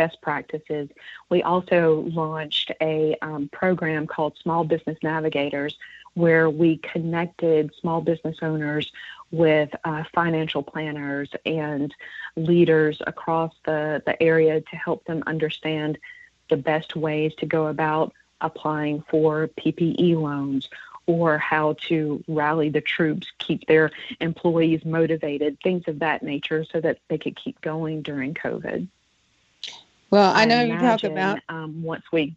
best practices. We also launched a program called Small Business Navigators, where we connected small business owners with financial planners and leaders across the area to help them understand the best ways to go about applying for PPE loans, or how to rally the troops, keep their employees motivated, things of that nature, so that they could keep going during COVID. Well, I know you talk about... once we...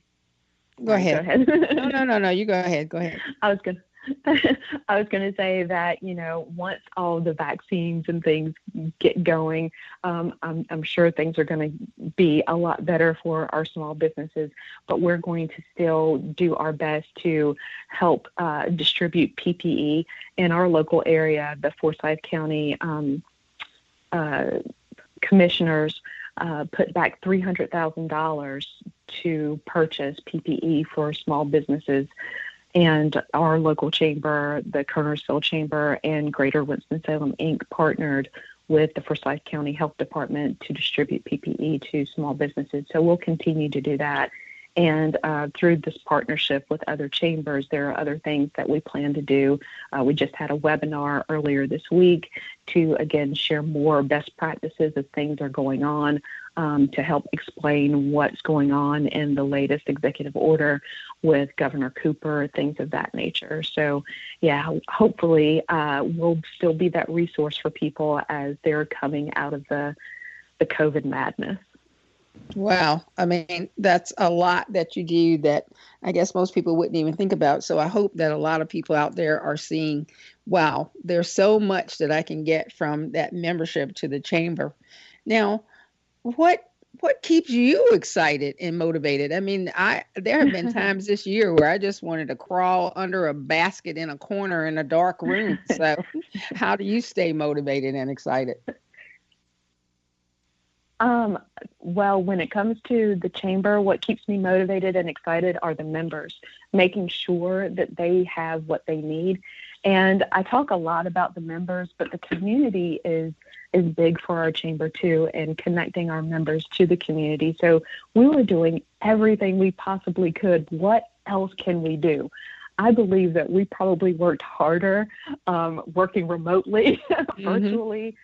Go ahead. Go ahead. No, you go ahead. Go ahead. I was going to say that, once all the vaccines and things get going, I'm sure things are going to be a lot better for our small businesses, but we're going to still do our best to help distribute PPE in our local area. The Forsyth County commissioners put back $300,000 to purchase PPE for small businesses. And our local chamber, the Kernersville Chamber and Greater Winston-Salem, Inc., partnered with the Forsyth County Health Department to distribute PPE to small businesses. So we'll continue to do that. And through this partnership with other chambers, there are other things that we plan to do. We just had a webinar earlier this week to, again, share more best practices as things are going on, to help explain what's going on in the latest executive order with Governor Cooper, things of that nature. So, yeah, hopefully we'll still be that resource for people as they're coming out of the COVID madness. Wow. I mean, that's a lot that you do that I guess most people wouldn't even think about. So I hope that a lot of people out there are seeing, wow, there's so much that I can get from that membership to the chamber. Now, what keeps you excited and motivated? I mean, there have been times this year where I just wanted to crawl under a basket in a corner in a dark room. So how do you stay motivated and excited? Well, when it comes to the chamber, what keeps me motivated and excited are the members, making sure that they have what they need. And I talk a lot about the members, but the community is big for our chamber too, and connecting our members to the community. So we were doing everything we possibly could. What else can we do? I believe that we probably worked harder working remotely, virtually,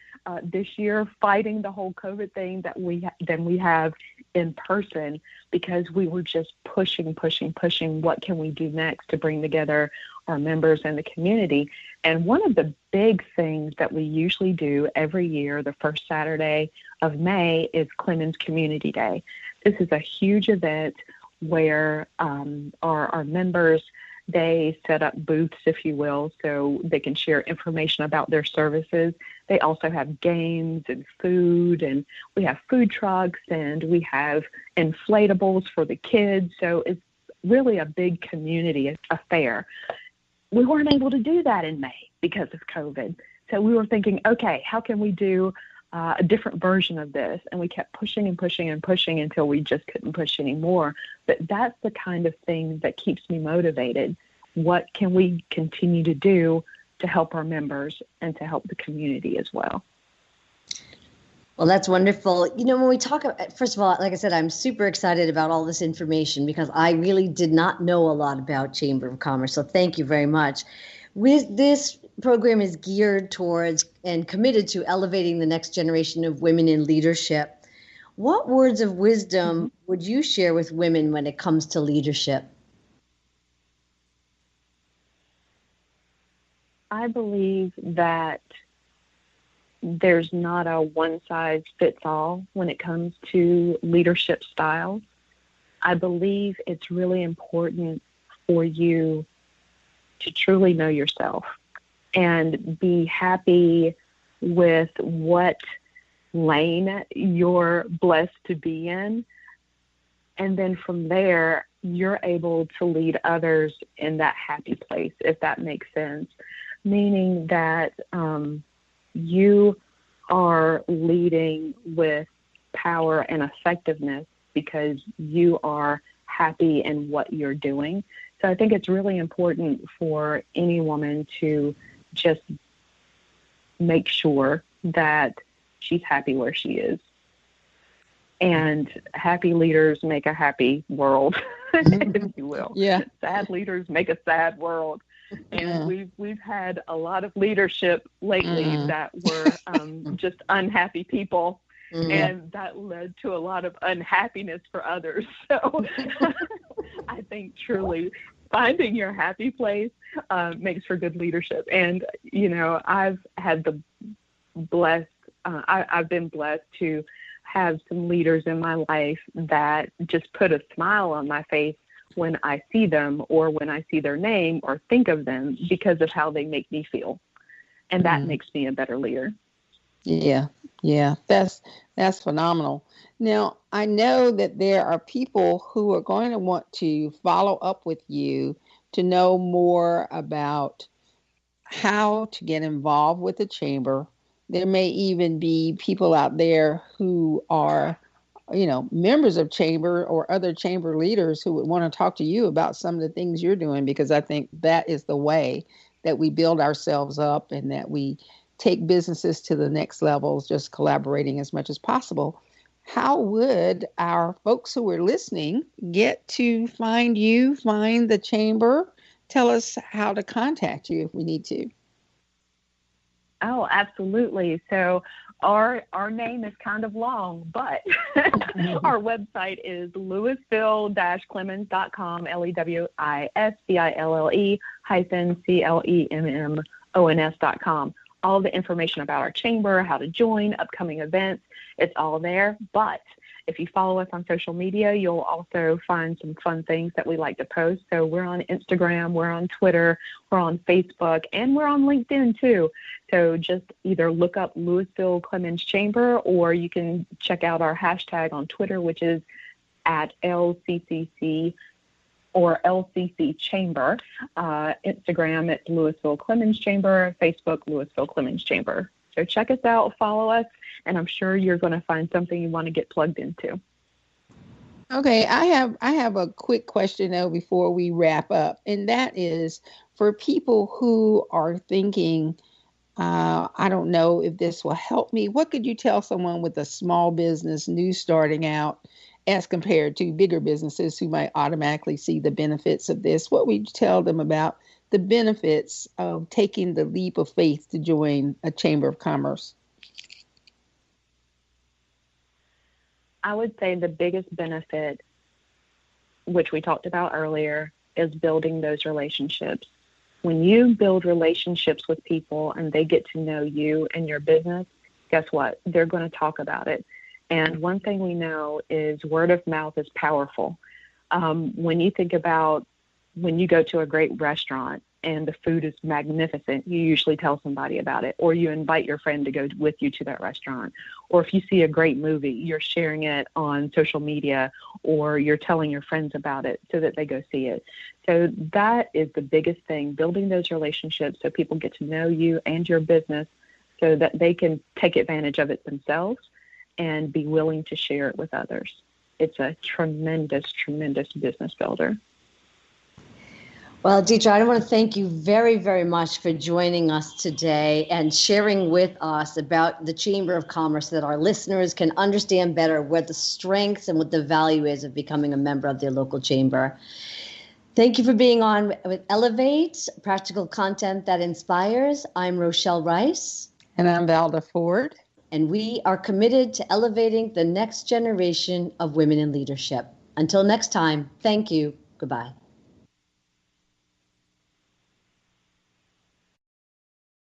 this year, fighting the whole COVID thing than we have in person, because we were just pushing. What can we do next to bring together our members and the community? And one of the big things that we usually do every year, the first Saturday of May, is Clemmons Community Day. This is a huge event where our members, they set up booths, if you will, so they can share information about their services. They also have games and food, and we have food trucks, and we have inflatables for the kids. So it's really a big community affair. We weren't able to do that in May because of COVID. So we were thinking, okay, how can we do a different version of this? And we kept pushing until we just couldn't push anymore. But that's the kind of thing that keeps me motivated. What can we continue to do to help our members and to help the community as well? Well, that's wonderful. When we talk about, first of all, like I said, I'm super excited about all this information because I really did not know a lot about Chamber of Commerce. So thank you very much. This program is geared towards and committed to elevating the next generation of women in leadership. What words of wisdom would you share with women when it comes to leadership? I believe that there's not a one-size-fits-all when it comes to leadership styles. I believe it's really important for you to truly know yourself and be happy with what lane you're blessed to be in. And then from there, you're able to lead others in that happy place, if that makes sense. Meaning that you are leading with power and effectiveness because you are happy in what you're doing. So I think it's really important for any woman to just make sure that she's happy where she is. And happy leaders make a happy world, if you will. Yeah. Sad leaders make a sad world. And we've had a lot of leadership lately that were just unhappy people, and that led to a lot of unhappiness for others. So I think truly finding your happy place makes for good leadership. And, you know, I've had the I've been blessed to have some leaders in my life that just put a smile on my face when I see them or when I see their name or think of them because of how they make me feel. And that makes me a better leader. Yeah. Yeah. That's phenomenal. Now, I know that there are people who are going to want to follow up with you to know more about how to get involved with the chamber. There may even be people out there who are, you know, members of chamber or other chamber leaders who would want to talk to you about some of the things you're doing, because I think that is the way that we build ourselves up and that we take businesses to the next levels, just collaborating as much as possible. How would our folks who are listening get to find you, find the chamber? Tell us how to contact you if we need to. Oh, absolutely. So our name is kind of long, but our website is Lewisville-Clemmons.com, Lewisville-Clemmons.com. All the information about our chamber, how to join, upcoming events, it's all there. But if you follow us on social media, you'll also find some fun things that we like to post. So we're on Instagram, we're on Twitter, we're on Facebook, and we're on LinkedIn too. So just either look up Lewisville-Clemmons Chamber, or you can check out our hashtag on Twitter, which is at LCCC or LCC Chamber. Instagram at Lewisville-Clemmons Chamber, Facebook Lewisville-Clemmons Chamber. So check us out, follow us, and I'm sure you're going to find something you want to get plugged into. Okay, I have a quick question though before we wrap up, and that is for people who are thinking, I don't know if this will help me. What could you tell someone with a small business, new starting out, as compared to bigger businesses who might automatically see the benefits of this? What would you tell them about the benefits of taking the leap of faith to join a Chamber of Commerce? I would say the biggest benefit, which we talked about earlier, is building those relationships. When you build relationships with people and they get to know you and your business, guess what? They're going to talk about it. And one thing we know is word of mouth is powerful. When you think about when you go to a great restaurant and the food is magnificent, you usually tell somebody about it, or you invite your friend to go with you to that restaurant. Or if you see a great movie, you're sharing it on social media, or you're telling your friends about it so that they go see it. So that is the biggest thing, building those relationships so people get to know you and your business so that they can take advantage of it themselves and be willing to share it with others. It's a tremendous, tremendous business builder. Well, Ditra, I want to thank you very, very much for joining us today and sharing with us about the Chamber of Commerce, so that our listeners can understand better what the strengths and what the value is of becoming a member of their local chamber. Thank you for being on with Elevate, practical content that inspires. I'm Rochelle Rice. And I'm Valda Ford. And we are committed to elevating the next generation of women in leadership. Until next time, thank you. Goodbye.